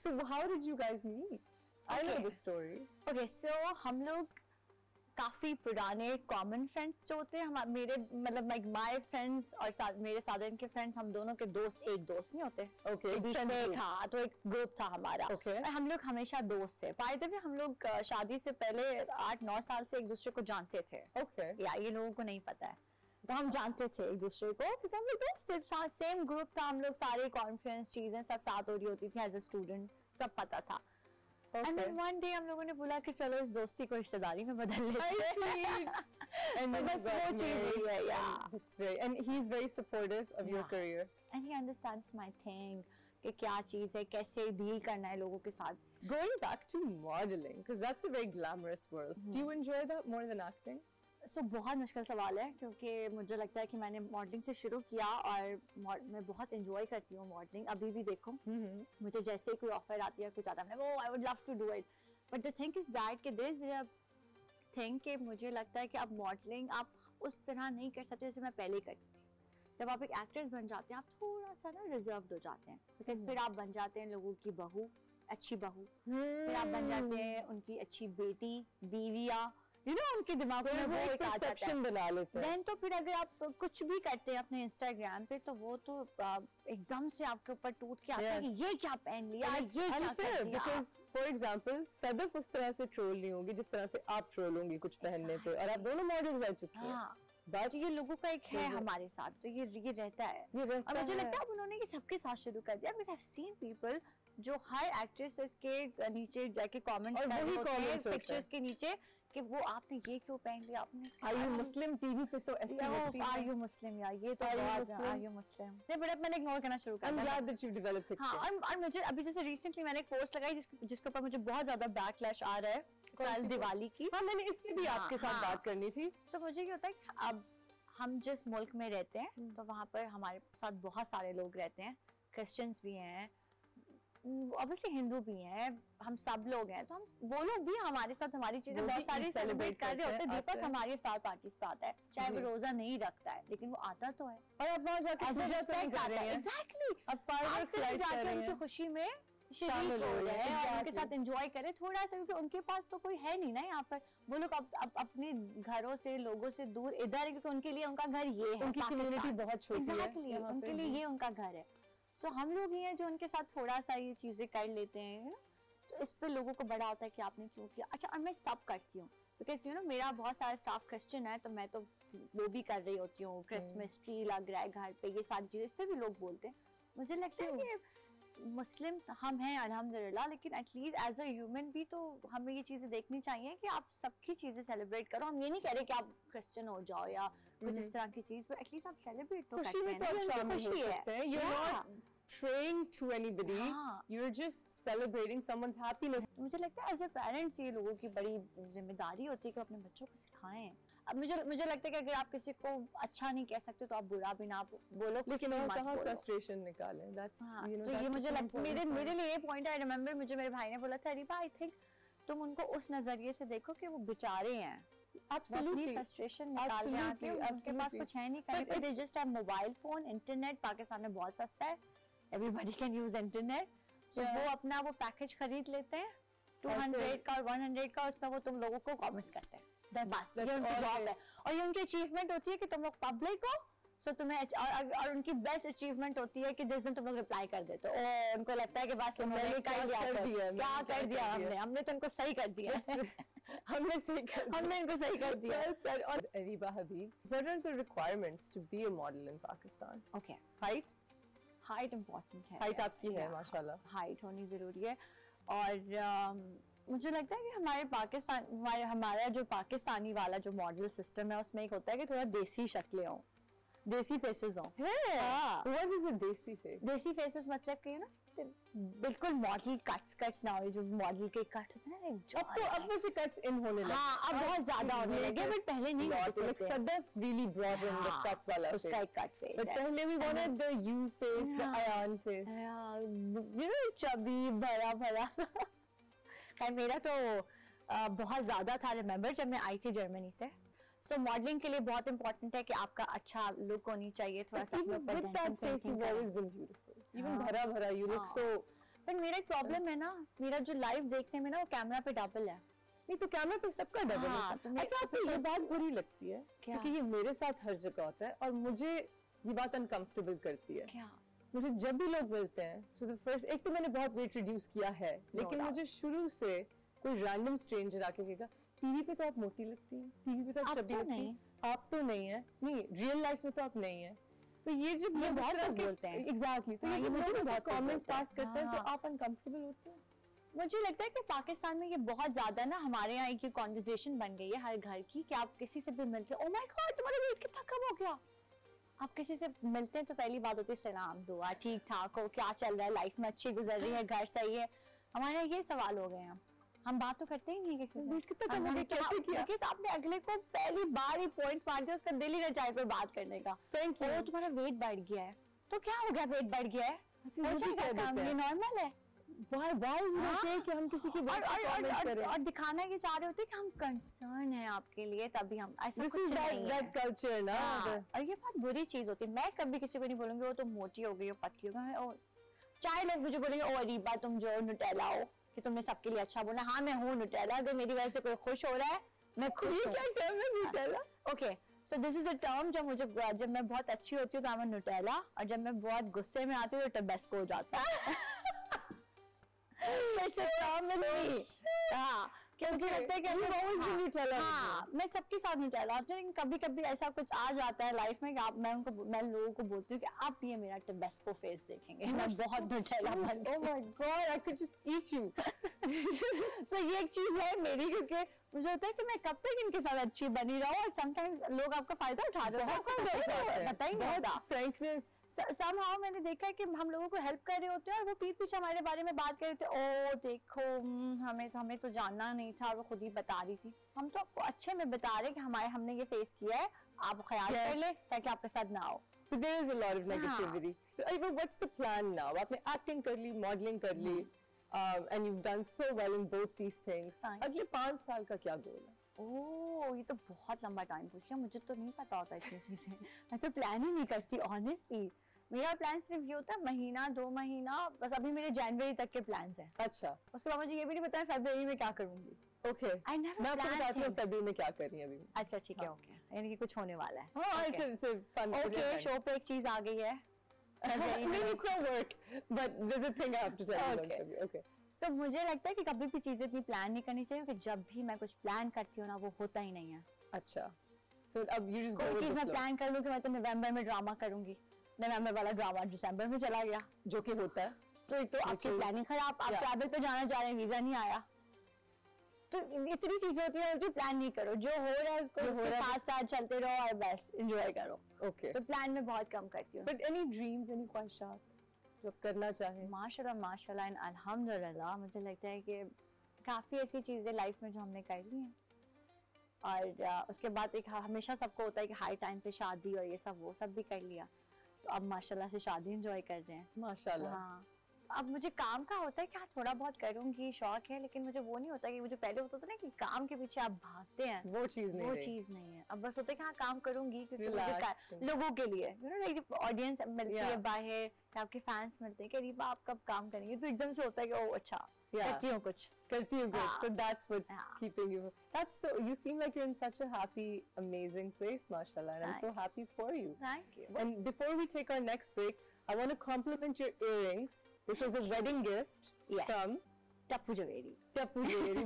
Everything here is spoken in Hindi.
So how did you guys meet? I know the story. Okay, so हम लोग काफी पुराने कॉमन फ्रेंड्स जो होते हैं मेरे मतलब लाइक माय फ्रेंड्स और मेरे साधन के फ्रेंड्स, हम दोनों के दोस्त एक दोस्त नहीं होते। Okay. हाँ, तो एक ग्रुप था हमारा। Okay. और हम लोग हमेशा दोस्त थे। बाय द वे हम लोग शादी से पहले 8-9 साल से एक दूसरे को जानते थे। Okay. या ये लोगों को नहीं पता है, तो हम जानते थे एक दूसरे को क्योंकि हम लोग दोस्त थे, सेम ग्रुप था, हम लोग सारे कॉन्फ्रेंस चीजें सब साथ हो रही होती थी एज ए स्टूडेंट, सब पता था। And then one day हम लोगों ने बोला कि चलो इस दोस्ती को रिश्तेदारी में बदल लेते हैं। And so बस वो चीज़ हुई है, yeah. And he's very supportive of your career. And he understands my thing कि क्या चीज़ है, कैसे डील करना है लोगों के साथ। Going back to modeling, because that's a very glamorous world. Do you enjoy that more than acting? So बहुत मुश्किल सवाल है क्योंकि मुझे लगता है कि मैंने मॉडलिंग से शुरू किया और मैं बहुत एंजॉय करती हूँ मॉडलिंग अभी भी। देखो मुझे जैसे कोई ऑफर आती है कुछ आता है, मैं I would love to do it, but the thing is that कि देयर इज अ थिंग कि मुझे लगता है कि अब मॉडलिंग आप उस तरह नहीं कर सकते जैसे मैं पहले करती थी। जब आप एक एक्ट्रेस बन जाते हैं आप थोड़ा सा ना रिजर्व्ड हो जाते हैं, बिकॉज फिर आप बन जाते हैं लोगों की बहू, अच्छी बहू, फिर आप बन जाते हैं उनकी अच्छी बेटी, बीविया, उनके दिमाग में वो एक परसेप्शन बना लेते हैं। देन तो फिर अगर आप कुछ भी करते हैं अपने इंस्टाग्राम पे तो वो तो एकदम से आपके ऊपर टूट के आता है कि ये क्या पहन लिया, ये क्या कर दिया। Because for example, सदफ उस तरह से ट्रोल नहीं होगी जिस तरह से आप ट्रोल होंगी कुछ पहनने पे, और आप दोनों मॉडल्स रह चुकी हैं। बट ये लोगों का एक है हमारे साथ, तो ये रहता है। और मुझे लगता है अब उन्होंने ये सबके साथ शुरू कर दिया। Because I have seen people जो हर एक्ट्रेसेस के नीचे जाके कमेंट्स कर रहे होते हैं पिक्चर्स के नीचे कि वो आपने ये क्यों पहन लिया, आपने आर यू मुस्लिम टीवी पे तो ऐसे आर यू मुस्लिम, यार ये तो आर यू मुस्लिम। नहीं बट मैंने इग्नोर करना शुरू कर दिया। I'm glad that you've developed thick skin. हाँ, और मुझे अभी जैसे रिसेंटली मैंने एक पोस्ट लगाई जिसके ऊपर मुझे बहुत ज्यादा बैकलैश आ रहा है कल दिवाली की। हाँ, मैंने इसकी भी आपके साथ बात करनी थी। सो मुझे क्या होता है कि अब हम जिस मुल्क में रहते हैं तो वहाँ पर हमारे साथ बहुत सारे लोग रहते हैं, क्रिश्चियंस भी हैं, ऑब्वियसली हिंदू भी हैं, हम सब लोग हैं, तो हम वो लोग भी हमारे साथ हमारी चीजें बहुत सारी सेलिब्रेट कर रहे होते हैं। दीपक हमारी इफ्तार पार्टीज पे आता है, चाहे वो रोजा नहीं रखता है लेकिन वो आता तो है, और अब वहाँ जाके पूजा तो नहीं कर रहे हैं। एग्जैक्टली, अब फायरवर्क्स लाइट कर रहे हैं, उनकी खुशी में शरीक हो रहे हैं और उनके साथ एंजॉय करें थोड़ा सा, क्योंकि उनके पास तो कोई है नहीं ना यहाँ पर। वो लोग अब अपने घरों से लोगों से दूर इधर है क्योंकि उनके लिए उनका घर ये है, उनकी कम्युनिटी बहुत छोटी है। एग्जैक्टली, उनके लिए ये उनका घर है। सो हम लोग ही हैं जो उनके साथ थोड़ा सा ये चीजें कर लेते हैं, तो इस पे लोगों को बड़ा होता है कि आपने क्यों किया। अच्छा, और मैं सब करती हूँ बिकॉज मेरा बहुत सारा स्टाफ क्रिश्चियन है, तो मैं तो वो भी कर रही होती हूँ, क्रिसमस ट्री लग रहा है घर पे, ये सारी चीजें, इस पे भी लोग बोलते हैं। मुझे लगता है कि मुस्लिम हम हैं अल्हम्दुलिल्लाह, लेकिन एटलीस्ट एज अ ह्यूमन भी तो हमें ये चीजें देखनी चाहिए कि आप सबकी चीजें सेलिब्रेट करो। हम ये नहीं कह रहे कि आप क्रिश्चियन हो जाओ या कुछ इस तरह की चीज, पर एटलीस्ट आप सेलिब्रेट तो करते हैं ना, खुशी है। You're not praying to anybody, you're just celebrating someone's happiness. मुझे लगता है एज ए पेरेंट्स ये लोगों की बड़ी जिम्मेदारी होती है कि अपने बच्चों को सिखाएं। अब मुझे लगता है कि अगर आप किसी को अच्छा नहीं कह सकते तो आप बुरा भी ना बोलो, लेकिन और कहाँ फ्रस्ट्रेशन निकालें। That's तो ये मुझे लगता है मेरे लिए ये पॉइंट आई रिमेम्बर, मुझे मेरे भाई ने बोला था, रिबा आई थिंक तुम उनको उस नजरिए से देखो कि वो बेचारे हैं, अपनी फ्रस्ट्रेशन निकालने आके उनके पास कुछ है नहीं करने को, they just have mobile phone, internet Pakistan में बहुत सस्ता है, एवरीबॉडी कैन यूज इंटरनेट, सो वो अपना वो पैकेज खरीद लेते हैं 200 का और 100 का, उसमें वो तुम लोगों को कमेंट्स करते हैं, बस ये उनकी जॉब है। और ये उनकी अचीवमेंट होती है कि तुम लोग पब्लिक हो, सो तुम्हें और उनकी बेस्ट अचीवमेंट होती है कि जिस दिन तुम लोग रिप्लाई कर देते हो, उनको लगता है कि बस उन्होंने क्या कर दिया, हमने तो उनको सही कर दिया हमने इनको सही कर दिया। सर, और रिबा हबीब, what are the requirements to be a model in Pakistan? Okay, height important है, हाइट आपकी है माशाल्लाह, हाइट होनी जरूरी है। और मुझे लगता है कि हमारा जो पाकिस्तानी वाला जो मॉडल सिस्टम है उसमें एक होता है कि थोड़ा देसी शक्लें हों, देसी फेसेस हों। What is a देसी फेस? देसी फेसेस मतलब कि बिल्कुल मॉडल कट्स ना हो, जो मॉडल के कट होते हैं ना, अब वैसे कट्स इन होने लगे, हाँ अब बहुत ज्यादा होने लगे, बट पहले नहीं होते थे। Sadaf really brought in the cut वाला उसका एक कट फेस, but पहले we wanted the you face, the Ayan face, chubby भरा खैर मेरा तो बहुत ज्यादा था, रिमेम्बर जब मैं आई थी जर्मनी से। सो मॉडलिंग के लिए बहुत इंपॉर्टेंट है कि आपका अच्छा लुक होनी चाहिए, थोड़ा सा even with that face you've always been beautiful, even भरा you look so पर मेरा एक प्रॉब्लम है ना, मेरा जो लाइव देखने में ना वो कैमरा पे डबल है। नहीं तो कैमरा पे सबका डबल है। तो अच्छा आपको ये बात बुरी लगती है? क्योंकि ये मेरे साथ हर जगह होता है और मुझे ये बात अनकंफर्टेबल करती है। क्या? मुझे जब भी लोग मिलते हैं, so the first, एक तो मैंने बहुत वेट रिड्यूस किया है, लेकिन मुझे शुरू से कोई रैंडम स्ट्रेंजर आके कहेगा टीवी पे तो आप मोटी लगती हैं, टीवी पे तो आप चबी लगती हैं, आप तो नहीं है, नहीं रियल लाइफ में तो आप नहीं है। तो ये जब ये बहुत लोग बोलते हैं, एग्जैक्टली, तो ये मुझे बहुत कमेंट्स पास करते हैं, तो आप अनकंफर्टेबल होते हैं। मुझे लगता है कि पाकिस्तान में ये बहुत ज्यादा ना, हमारे यहाँ एक कॉन्वर्सेशन बन गई है हर घर की कि आप किसी से भी मिलते हो, ओह माय गॉड तुम्हारा वेट कितना कम हो गया। आप किसी से मिलते हैं तो पहली बात होती है सलाम दुआ, ठीक ठाक हो, क्या चल रहा है, लाइफ में अच्छी गुजर रही है, घर सही है। हमारे यहाँ ये सवाल हो गए हैं, हम बात तो करते ही नहीं किसी से। वेट कितना कम हो गया, कैसे किया? क्योंकि आपने अगले को पहली बार ही पॉइंट मार दिया, उसका दिल ही न चाहे कोई बात करने का। ओ तुम्हारा वेट बढ़ गया है, तो क्या हो गया, वेट बढ़ गया है, ये नॉर्मल है। कि हम किसी की और दिखाना ये चाह रहे होते हैं कि हम कंसर्न है आपके लिए, तभी हम ऐसा कुछ नहीं है कल्चर ना। और ये बहुत बुरी चीज होती है। मैं कभी किसी को नहीं बोलूंगी वो तो मोटी हो गई हो, पतली हो गई, चाहे लोग मुझे बोलेंगे ओ अरीबा तुम जो नुटेला हो, कि तुमने सबके लिए अच्छा बोला। हाँ मैं हूँ नुटेला, अगर मेरी वजह से कोई खुश हो रहा है मैं खुश हूँ। क्या टर्म है नुटेला? Okay so this is a term जब मैं बहुत अच्छी होती हूँ तो मैं नुटेला, और जब मैं बहुत गुस्से में आती हूँ तो टबेस्को हो जाता है। क्योंकि लगता है कि हाँ मैं सबके साथ नुटेला होती हूँ, लेकिन कभी कभी ऐसा कुछ आ जाता है लाइफ में कि मैं लोगों को बोलती हूँ कि आप ये मेरा टबेस्को फेस देखेंगे, मैं बहुत नुटेला बन गई। Oh my God, I could just eat you. तो ये एक चीज है मेरी, क्योंकि मुझे होता है कि मैं कब तक इनके साथ अच्छी बनी रहूं, और समटाइम्स लोग आपका फायदा उठा रहे हैं, पता ही नहीं होता। फ्रैंकनेस somehow मैंने देखा है कि हम लोगों को हेल्प कर रहे होते हैं और वो पीठ पीछे हमारे बारे में बात कर रहे थे, ओ देखो हमें तो जानना नहीं था, और वो खुद ही बता रही थी। हम तो आपको अच्छे में बता रहे कि हमने ये फेस किया है, आप ख्याल कर ले ताकि आपके साथ ना हो। So there is a lot of negativity. So Aiba, what's the plan now? आपने acting कर ली, modeling कर ली, and you've done so well in both these things. अगले 5 साल का क्या गोल है? ओह ये तो बहुत लंबा टाइम पूछ लिया, मुझे तो नहीं पता होता इतनी चीजें। मैं तो प्लान ही नहीं करती ऑनेस्टली। मेरा प्लान सिर्फ ये होता है महीना 2 महीना, बस अभी मेरे जनवरी तक के प्लान्स हैं। अच्छा, उसके बाद मुझे ये भी नहीं पता है फरवरी में क्या करूंगी। ओके मैं आपको बताती हूँ फरवरी में क्या कर रही है अभी। अच्छा ठीक है, ओके यानी कि कुछ होने वाला है। हाँ it's fun। ओके शो पे एक चीज आ गई है। Maybe it's not work, but there's a thing I have to tell you. Okay. So मुझे लगता है कि कभी भी चीजें इतनी प्लान नहीं करनी चाहिए, क्योंकि जब भी मैं कुछ प्लान करती हूँ ना वो होता ही नहीं है। अच्छा, so अब you just go with the flow। कोई चीज मैं प्लान कर लूँ कि मैं तो नवंबर में ड्रामा करूंगी, नवंबर वाला ड्रामा दिसंबर में चला गया, जो कि होता है। तो आपकी प्लानिंग खराब, आप ट्रैवल पे जाना चाह रहे हैं, वीजा नहीं आया, तो इतनी चीजें होती है कि प्लान नहीं करो, जो हो रहा है उसको उसके साथ साथ चलते रहो और बस एंजॉय करो। ओके तो प्लान में बहुत कम करती हूँ। बट एनी ड्रीम्स, एनी ख्वाहिशात जो करना चाहे? माशाल्लाह एंड अल्हम्दुलिल्लाह मुझे लगता है कि काफी ऐसी चीजें लाइफ में जो हमने कर ली हैं, और उसके बाद एक हमेशा सबको होता है कि हाई टाइम पे शादी और ये सब, वो सब भी कर लिया, तो अब माशाल्लाह से शादी एंजॉय कर रहे हैं माशाल्लाह। हाँ अब मुझे काम का होता है कि हाँ थोड़ा बहुत करूंगी, शौक है, लेकिन मुझे वो नहीं होता कि मुझे पहले होता था ना कि काम के पीछे आप भागते हैं, वो चीज नहीं है। अब बस होता है कि हाँ काम करूंगी क्योंकि मुझे लोगों के लिए लाइक ऑडियंस मिलती है बाहर, आपके फैंस मिलते हैं कि रीबा आप कब काम करेंगे, तो एकदम से होता है कि ओ अच्छा करती हूँ कुछ। So that's what's keeping you. That's so. You seem like you're in such a happy, amazing place, mashallah, and I'm so happy for you. Thank you. And before we take our next break, I want to compliment your earrings. This was a wedding gift from Tapu Jhaveri. Tapu Jhaveri.